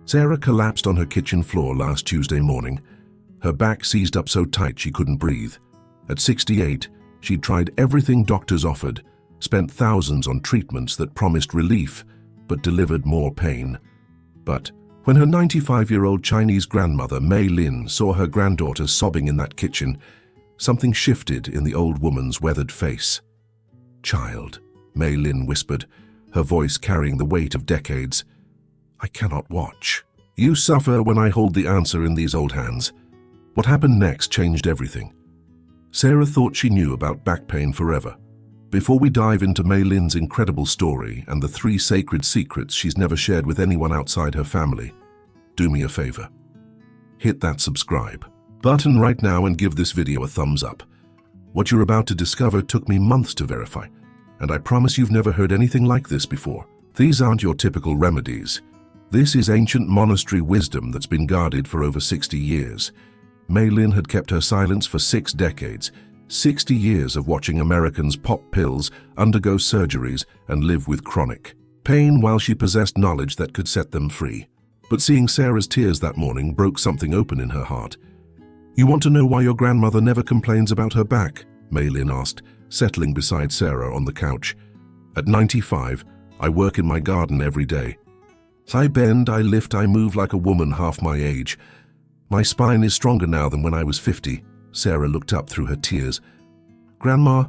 Sarah collapsed on her kitchen floor last Tuesday morning. Her back seized up so tight she couldn't breathe. At 68, she'd tried everything doctors offered, spent thousands on treatments that promised relief, but delivered more pain. But when her 95-year-old Chinese grandmother, Mei Lin, saw her granddaughter sobbing in that kitchen, something shifted in the old woman's weathered face. "Child," Mei Lin whispered, her voice carrying the weight of decades. "I cannot watch. You suffer when I hold the answer in these old hands." What happened next changed everything. Sarah thought she knew about back pain forever. Before we dive into Mei Lin's incredible story and the 3 sacred secrets she's never shared with anyone outside her family, do me a favor. Hit that subscribe button right now and give this video a thumbs up. What you're about to discover took me months to verify, and I promise you've never heard anything like this before. These aren't your typical remedies. This is ancient monastery wisdom that's been guarded for over 60 years. Mei Lin had kept her silence for 6 decades, 60 years of watching Americans pop pills, undergo surgeries, and live with chronic pain while she possessed knowledge that could set them free. But seeing Sarah's tears that morning broke something open in her heart. "You want to know why your grandmother never complains about her back?" Mei Lin asked, settling beside Sarah on the couch. "At 95, I work in my garden every day. I bend, I lift, I move like a woman half my age. My spine is stronger now than when I was 50. Sarah looked up through her tears. "Grandma,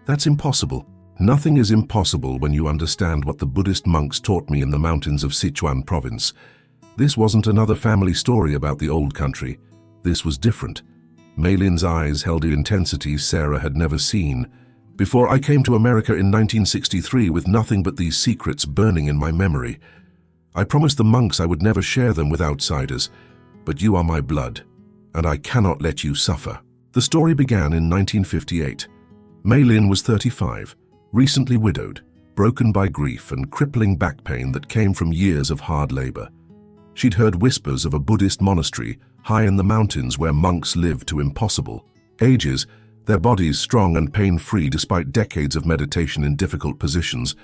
that's impossible." "Nothing is impossible when you understand what the Buddhist monks taught me in the mountains of Sichuan province. This wasn't another family story about the old country. This was different." Mei Lin's eyes held an intensity Sarah had never seen. "Before I came to America in 1963 with nothing but these secrets burning in my memory, I promised the monks I would never share them with outsiders. But you are my blood, and I cannot let you suffer." The story began in 1958. Mei Lin was 35, recently widowed, broken by grief and crippling back pain that came from years of hard labor. She'd heard whispers of a Buddhist monastery high in the mountains where monks lived to impossible ages, their bodies strong and pain-free despite decades of meditation in difficult positions.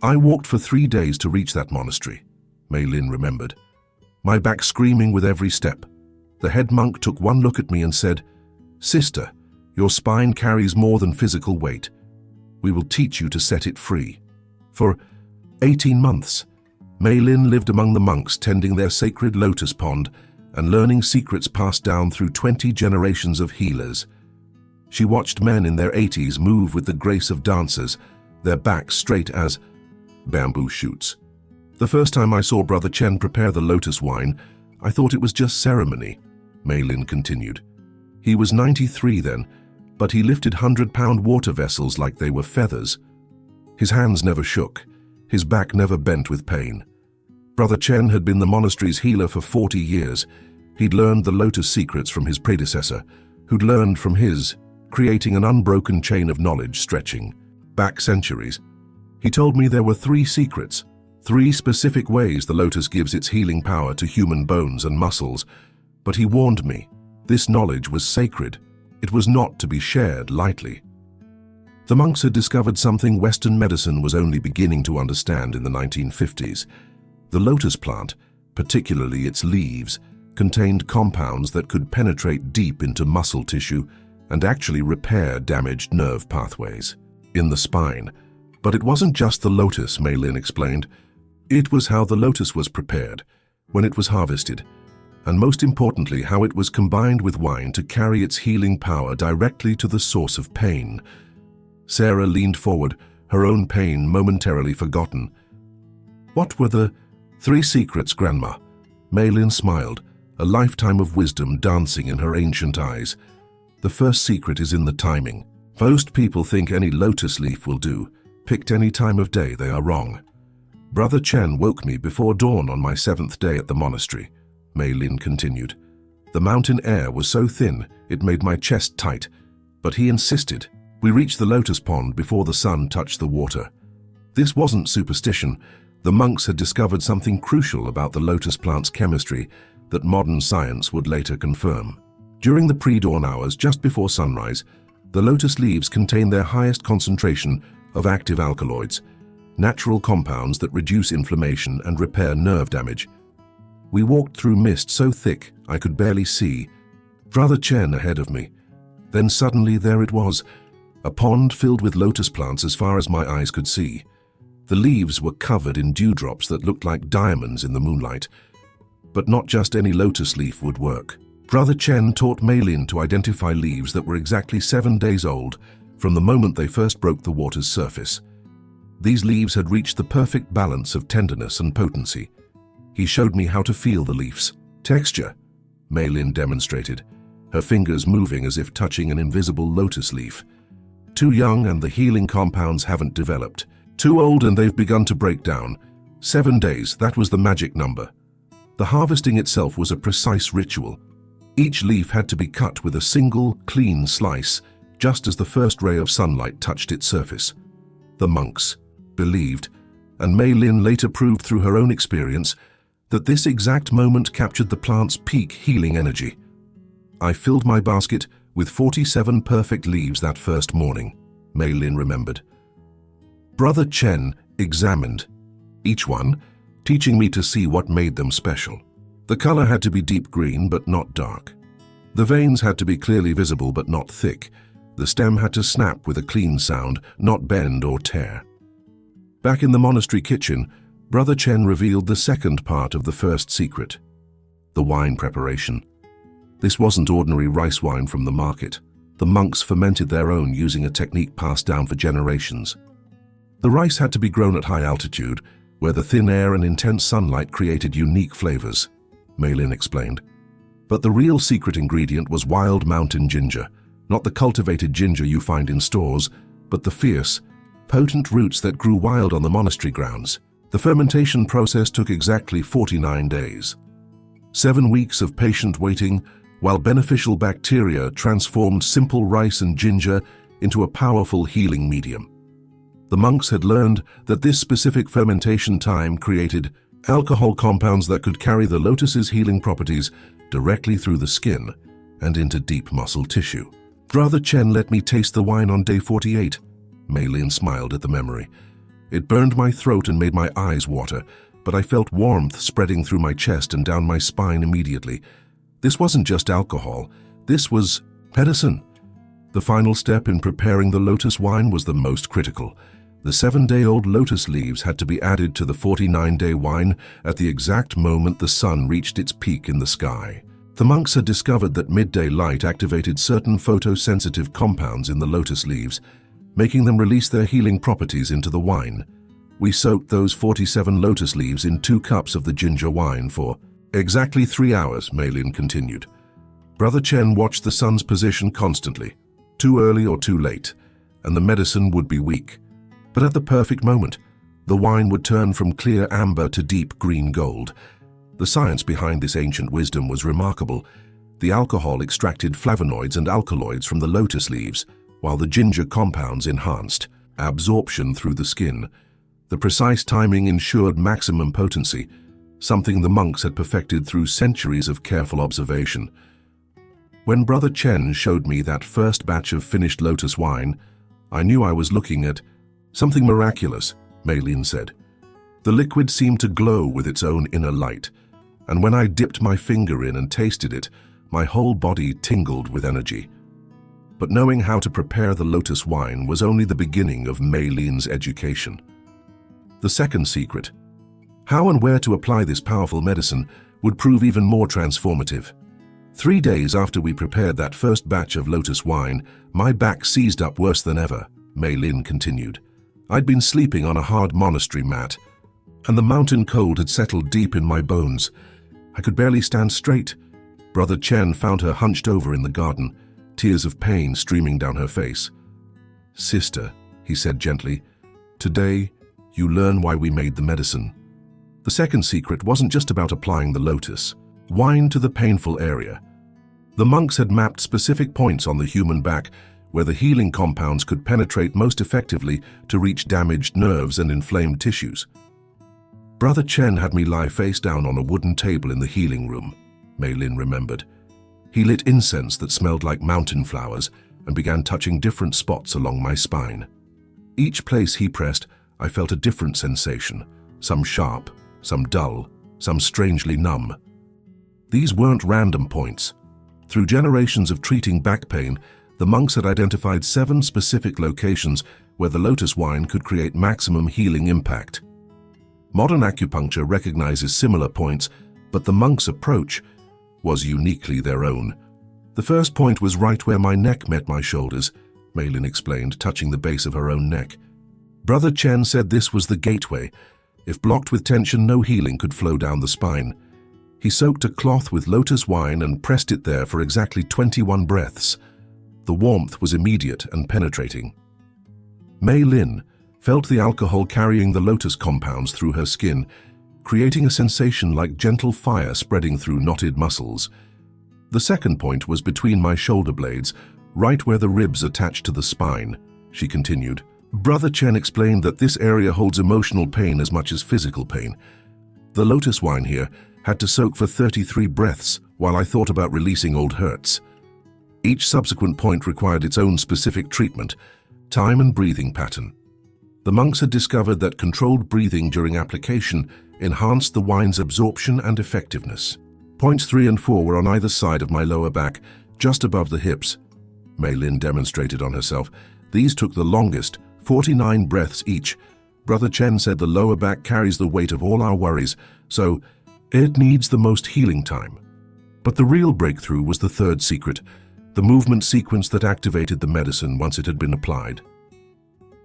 "I walked for 3 days to reach that monastery," Mei Lin remembered. "My back screaming with every step. The head monk took one look at me and said, 'Sister, your spine carries more than physical weight. We will teach you to set it free.' For 18 months, Mei Lin lived among the monks tending their sacred lotus pond and learning secrets passed down through 20 generations of healers. She watched men in their 80s move with the grace of dancers, their backs straight as bamboo shoots. The first time I saw Brother Chen prepare the lotus wine, I thought it was just ceremony," Mei Lin continued. "He was 93 then, but he lifted 100-pound water vessels like they were feathers. His hands never shook, his back never bent with pain. Brother Chen had been the monastery's healer for 40 years. He'd learned the lotus secrets from his predecessor, who'd learned from his, creating an unbroken chain of knowledge stretching back centuries. He told me there were 3 secrets, 3 specific ways the lotus gives its healing power to human bones and muscles. But he warned me, this knowledge was sacred. It was not to be shared lightly." The monks had discovered something Western medicine was only beginning to understand in the 1950s. The lotus plant, particularly its leaves, contained compounds that could penetrate deep into muscle tissue and actually repair damaged nerve pathways in the spine. But it wasn't just the lotus, Mei Lin explained. It was how the lotus was prepared, when it was harvested, and most importantly, how it was combined with wine to carry its healing power directly to the source of pain. Sarah leaned forward, her own pain momentarily forgotten. "What were the 3 secrets, Grandma?" Mei Lin smiled, a lifetime of wisdom dancing in her ancient eyes. "The first secret is in the timing. Most people think any lotus leaf will do. Picked any time of day, they are wrong. Brother Chen woke me before dawn on my 7th day at the monastery," Mei Lin continued. "The mountain air was so thin, it made my chest tight, but he insisted. We reached the lotus pond before the sun touched the water. This wasn't superstition. The monks had discovered something crucial about the lotus plant's chemistry that modern science would later confirm. During the pre-dawn hours, just before sunrise, the lotus leaves contain their highest concentration of active alkaloids, natural compounds that reduce inflammation and repair nerve damage. We walked through mist so thick I could barely see. Brother Chen ahead of me. Then suddenly there it was, a pond filled with lotus plants as far as my eyes could see. The leaves were covered in dewdrops that looked like diamonds in the moonlight. But not just any lotus leaf would work. Brother Chen taught Mei Lin to identify leaves that were exactly 7 days old from the moment they first broke the water's surface. These leaves had reached the perfect balance of tenderness and potency. He showed me how to feel the leaf's texture, Mei Lin demonstrated, her fingers moving as if touching an invisible lotus leaf. Too young and the healing compounds haven't developed. Too old and they've begun to break down. 7 days, that was the magic number. The harvesting itself was a precise ritual. Each leaf had to be cut with a single, clean slice, just as the first ray of sunlight touched its surface. The monks believed, and Mei Lin later proved through her own experience, that this exact moment captured the plant's peak healing energy. I filled my basket with 47 perfect leaves that first morning, Mei Lin remembered. Brother Chen examined each one, teaching me to see what made them special. The color had to be deep green but not dark. The veins had to be clearly visible but not thick. The stem had to snap with a clean sound, not bend or tear. Back in the monastery kitchen, Brother Chen revealed the second part of the first secret, the wine preparation. This wasn't ordinary rice wine from the market. The monks fermented their own using a technique passed down for generations. The rice had to be grown at high altitude, where the thin air and intense sunlight created unique flavors, Mei Lin explained. But the real secret ingredient was wild mountain ginger, not the cultivated ginger you find in stores, but the fierce, potent roots that grew wild on the monastery grounds. The fermentation process took exactly 49 days. 7 weeks of patient waiting, while beneficial bacteria transformed simple rice and ginger into a powerful healing medium. The monks had learned that this specific fermentation time created alcohol compounds that could carry the lotus's healing properties directly through the skin and into deep muscle tissue. Brother Chen let me taste the wine on day 48. Mei Lin smiled at the memory. It burned my throat and made my eyes water, but I felt warmth spreading through my chest and down my spine immediately. This wasn't just alcohol, this was medicine. The final step in preparing the lotus wine was the most critical. The 7-day-old lotus leaves had to be added to the 49-day wine at the exact moment the sun reached its peak in the sky. The monks had discovered that midday light activated certain photosensitive compounds in the lotus leaves, making them release their healing properties into the wine. We soaked those 47 lotus leaves in 2 cups of the ginger wine for exactly 3 hours, Mei Lin continued. Brother Chen watched the sun's position constantly, too early or too late, and the medicine would be weak. But at the perfect moment, the wine would turn from clear amber to deep green gold. The science behind this ancient wisdom was remarkable. The alcohol extracted flavonoids and alkaloids from the lotus leaves, while the ginger compounds enhanced absorption through the skin. The precise timing ensured maximum potency, something the monks had perfected through centuries of careful observation. When Brother Chen showed me that first batch of finished lotus wine, I knew I was looking at something miraculous, Mei Lin said. The liquid seemed to glow with its own inner light, and when I dipped my finger in and tasted it, my whole body tingled with energy. But knowing how to prepare the lotus wine was only the beginning of Mei Lin's education. The second secret, how and where to apply this powerful medicine, would prove even more transformative. 3 days after we prepared that first batch of lotus wine, my back seized up worse than ever, Mei Lin continued. I'd been sleeping on a hard monastery mat, and the mountain cold had settled deep in my bones. I could barely stand straight. Brother Chen found her hunched over in the garden, tears of pain streaming down her face. "Sister," he said gently, "today you learn why we made the medicine." The second secret wasn't just about applying the lotus wine to the painful area. The monks had mapped specific points on the human back where the healing compounds could penetrate most effectively to reach damaged nerves and inflamed tissues. Brother Chen had me lie face down on a wooden table in the healing room, Mei Lin remembered. He lit incense that smelled like mountain flowers and began touching different spots along my spine. Each place he pressed, I felt a different sensation, some sharp, some dull, some strangely numb. These weren't random points. Through generations of treating back pain, the monks had identified 7 specific locations where the lotus wine could create maximum healing impact. Modern acupuncture recognizes similar points, but the monks' approach was uniquely their own. The first point was right where my neck met my shoulders, Mei Lin explained, touching the base of her own neck. Brother Chen said this was the gateway. If blocked with tension, no healing could flow down the spine. He soaked a cloth with lotus wine and pressed it there for exactly 21 breaths. The warmth was immediate and penetrating. Mei Lin felt the alcohol carrying the lotus compounds through her skin, creating a sensation like gentle fire spreading through knotted muscles. The second point was between my shoulder blades, right where the ribs attached to the spine, she continued. Brother Chen explained that this area holds emotional pain as much as physical pain. The lotus wine here had to soak for 33 breaths while I thought about releasing old hurts. Each subsequent point required its own specific treatment, time and breathing pattern. The monks had discovered that controlled breathing during application enhanced the wine's absorption and effectiveness. Points 3 and 4 were on either side of my lower back, just above the hips. Mei Lin demonstrated on herself. These took the longest, 49 breaths each. Brother Chen said the lower back carries the weight of all our worries, so it needs the most healing time. But the real breakthrough was the third secret, the movement sequence that activated the medicine once it had been applied.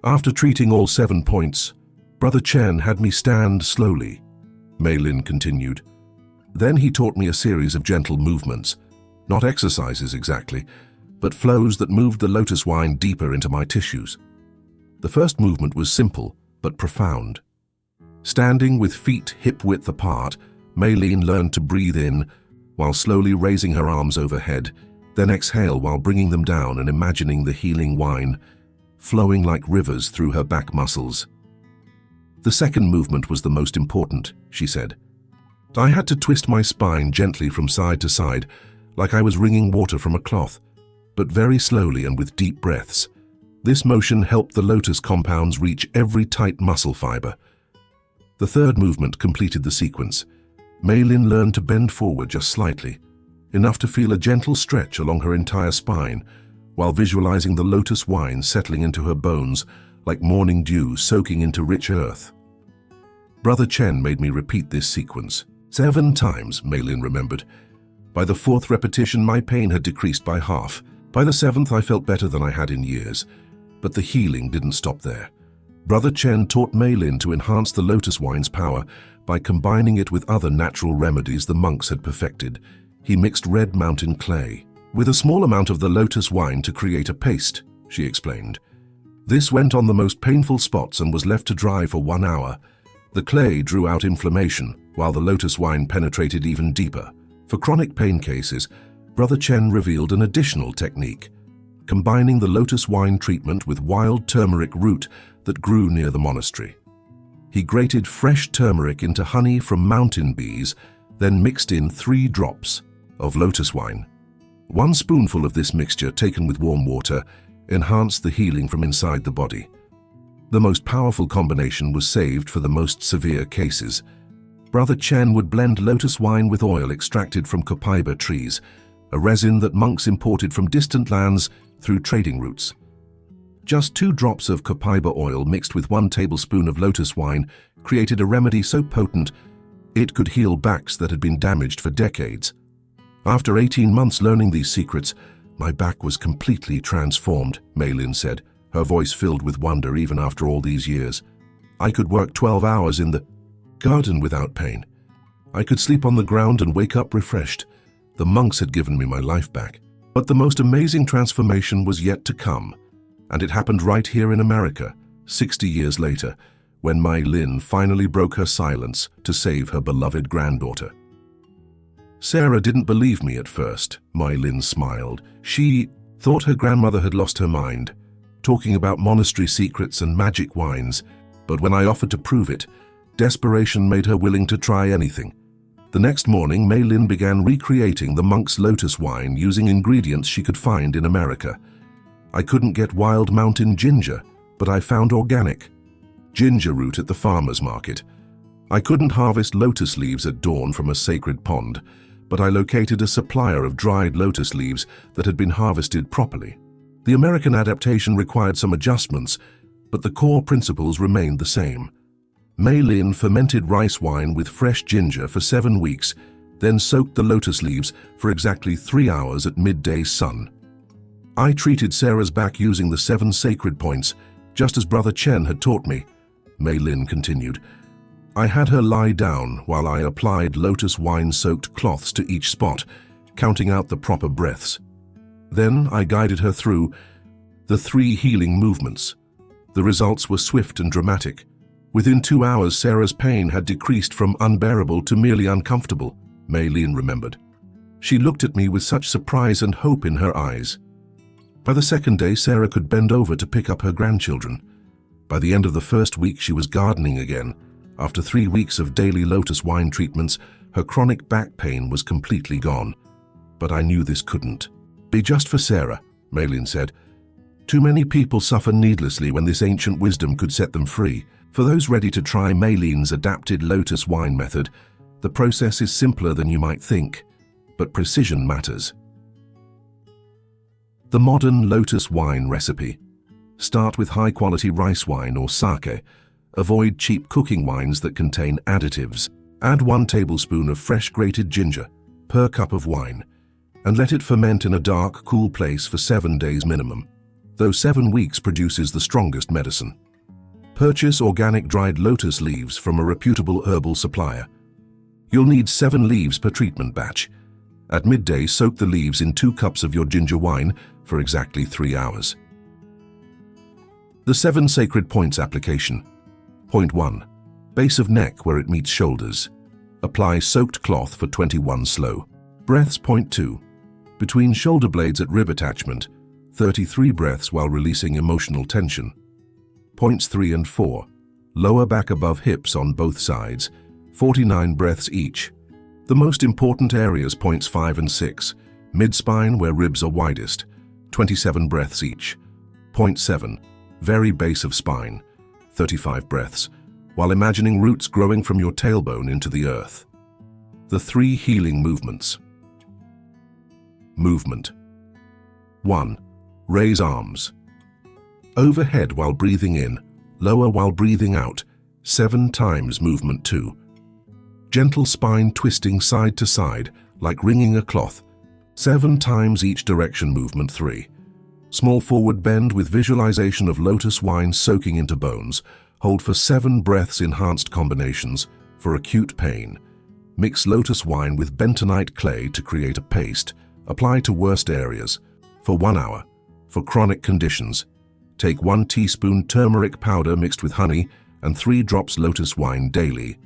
After treating all 7 points, Brother Chen had me stand slowly, Mei Lin continued. Then he taught me a series of gentle movements, not exercises exactly, but flows that moved the lotus wine deeper into my tissues. The first movement was simple, but profound. Standing with feet hip-width apart, Mei Lin learned to breathe in while slowly raising her arms overhead, then exhale while bringing them down and imagining the healing wine flowing like rivers through her back muscles. The second movement was the most important, she said. I had to twist my spine gently from side to side, like I was wringing water from a cloth, but very slowly and with deep breaths. This motion helped the lotus compounds reach every tight muscle fiber. The third movement completed the sequence. Mei Lin learned to bend forward just slightly, enough to feel a gentle stretch along her entire spine, while visualizing the lotus wine settling into her bones like morning dew soaking into rich earth. Brother Chen made me repeat this sequence 7 times, Mei Lin remembered. By the 4th repetition, my pain had decreased by half. By the 7th, I felt better than I had in years. But the healing didn't stop there. Brother Chen taught Mei Lin to enhance the lotus wine's power by combining it with other natural remedies the monks had perfected. He mixed red mountain clay with a small amount of the lotus wine to create a paste, she explained. This went on the most painful spots and was left to dry for 1 hour. The clay drew out inflammation, while the lotus wine penetrated even deeper. For chronic pain cases, Brother Chen revealed an additional technique, combining the lotus wine treatment with wild turmeric root that grew near the monastery. He grated fresh turmeric into honey from mountain bees, then mixed in 3 drops of lotus wine. 1 spoonful of this mixture, taken with warm water, enhanced the healing from inside the body. The most powerful combination was saved for the most severe cases. Brother Chen would blend lotus wine with oil extracted from copaiba trees, a resin that monks imported from distant lands through trading routes. Just 2 drops of copaiba oil mixed with 1 tablespoon of lotus wine created a remedy so potent it could heal backs that had been damaged for decades. After 18 months learning these secrets, my back was completely transformed, Mei Lin said, her voice filled with wonder even after all these years. I could work 12 hours in the garden without pain. I could sleep on the ground and wake up refreshed. The monks had given me my life back. But the most amazing transformation was yet to come, and it happened right here in America, 60 years later, when Mei Lin finally broke her silence to save her beloved granddaughter. Sarah didn't believe me at first, Mei Lin smiled. She thought her grandmother had lost her mind, talking about monastery secrets and magic wines, but when I offered to prove it, desperation made her willing to try anything. The next morning, Mei Lin began recreating the monk's lotus wine using ingredients she could find in America. I couldn't get wild mountain ginger, but I found organic ginger root at the farmer's market. I couldn't harvest lotus leaves at dawn from a sacred pond, but I located a supplier of dried lotus leaves that had been harvested properly. The American adaptation required some adjustments, but the core principles remained the same. Mei Lin fermented rice wine with fresh ginger for 7 weeks, then soaked the lotus leaves for exactly 3 hours at midday sun. I treated Sarah's back using the 7 sacred points, just as Brother Chen had taught me, Mei Lin continued. I had her lie down while I applied lotus wine-soaked cloths to each spot, counting out the proper breaths. Then I guided her through the 3 healing movements. The results were swift and dramatic. Within 2 hours, Sarah's pain had decreased from unbearable to merely uncomfortable, Mei Lin remembered. She looked at me with such surprise and hope in her eyes. By the second day, Sarah could bend over to pick up her grandchildren. By the end of the first week, she was gardening again. After 3 weeks of daily lotus wine treatments, her chronic back pain was completely gone. But I knew this couldn't be just for Sarah, Mei Lin said. Too many people suffer needlessly when this ancient wisdom could set them free. For those ready to try Mei Lin's adapted lotus wine method, the process is simpler than you might think, but precision matters. The modern lotus wine recipe. Start with high-quality rice wine or sake. Avoid cheap cooking wines that contain additives. Add 1 tablespoon of fresh grated ginger per cup of wine, and let it ferment in a dark, cool place for 7 days minimum, though 7 weeks produces the strongest medicine. Purchase organic dried lotus leaves from a reputable herbal supplier. You'll need 7 leaves per treatment batch. At midday, soak the leaves in 2 cups of your ginger wine for exactly 3 hours. The 7 sacred points application. Point 1. Base of neck where it meets shoulders. Apply soaked cloth for 21 slow breaths. Point 2. Between shoulder blades at rib attachment, 33 breaths while releasing emotional tension. Points 3 and 4. Lower back above hips on both sides, 49 breaths each. The most important areas, points 5 and 6. Mid-spine where ribs are widest, 27 breaths each. Point 7. Very base of spine, 35 breaths, while imagining roots growing from your tailbone into the earth. The 3 healing movements. Movement. 1. Raise arms. Overhead while breathing in, lower while breathing out, 7 times. Movement 2. Gentle spine twisting side to side, like wringing a cloth, 7 times each direction. Movement 3. Small forward bend with visualization of lotus wine soaking into bones. Hold for 7 breaths. Enhanced combinations for acute pain. Mix lotus wine with bentonite clay to create a paste. Apply to worst areas. For 1 hour. For chronic conditions, take 1 teaspoon turmeric powder mixed with honey and 3 drops lotus wine daily.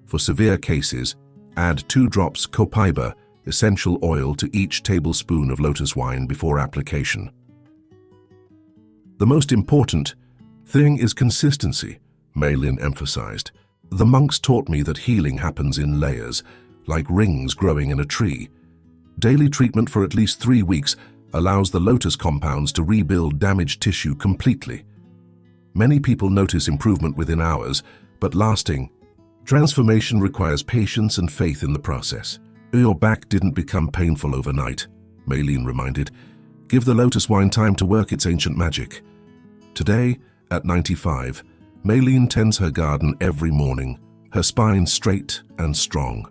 For severe cases, add 2 drops copaiba essential oil to each tablespoon of lotus wine before application. The most important thing is consistency, Mei Lin emphasized. The monks taught me that healing happens in layers, like rings growing in a tree. Daily treatment for at least 3 weeks allows the lotus compounds to rebuild damaged tissue completely. Many people notice improvement within hours, but lasting transformation requires patience and faith in the process. Your back didn't become painful overnight, Mei Lin reminded. Give the lotus wine time to work its ancient magic. Today, at 95, Mei Lin tends her garden every morning, her spine straight and strong.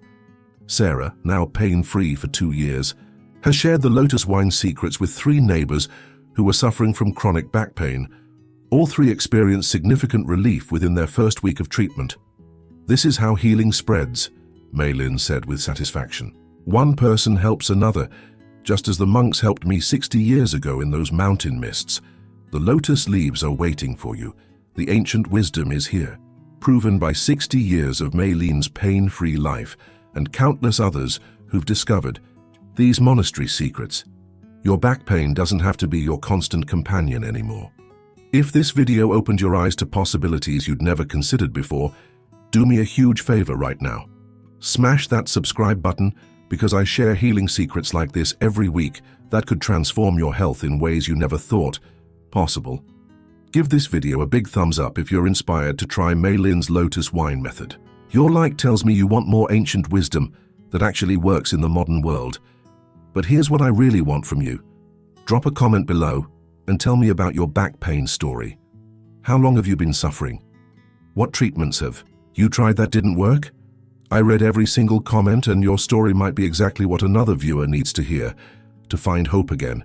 Sarah, now pain-free for 2 years, has shared the lotus wine secrets with 3 neighbors who were suffering from chronic back pain. All 3 experienced significant relief within their first week of treatment. This is how healing spreads, Mei Lin said with satisfaction. One person helps another, just as the monks helped me 60 years ago in those mountain mists. The lotus leaves are waiting for you. The ancient wisdom is here, proven by 60 years of Mei Lin's pain-free life and countless others who've discovered these monastery secrets. Your back pain doesn't have to be your constant companion anymore. If this video opened your eyes to possibilities you'd never considered before, do me a huge favor right now. Smash that subscribe button, because I share healing secrets like this every week that could transform your health in ways you never thought possible. Give this video a big thumbs up if you're inspired to try Mei Lin's lotus wine method. Your like tells me you want more ancient wisdom that actually works in the modern world. But here's what I really want from you. Drop a comment below and tell me about your back pain story. How long have you been suffering? What treatments have you tried that didn't work? I read every single comment, and your story might be exactly what another viewer needs to hear to find hope again.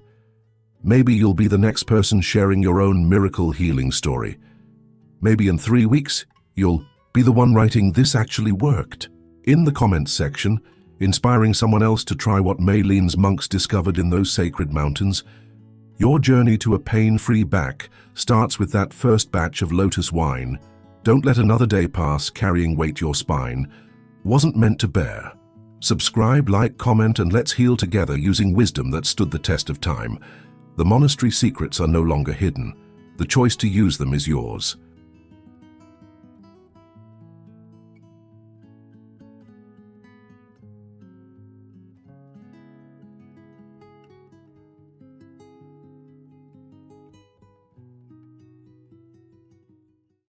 Maybe you'll be the next person sharing your own miracle healing story. Maybe in 3 weeks, you'll be the one writing "This actually worked" in the comments section, inspiring someone else to try what Mei Lin's monks discovered in those sacred mountains. Your journey to a pain-free back starts with that first batch of Lotus wine. Don't let another day pass carrying weight your spine wasn't meant to bear. Subscribe, like, comment, and let's heal together using wisdom that stood the test of time. The monastery secrets are no longer hidden. The choice to use them is yours.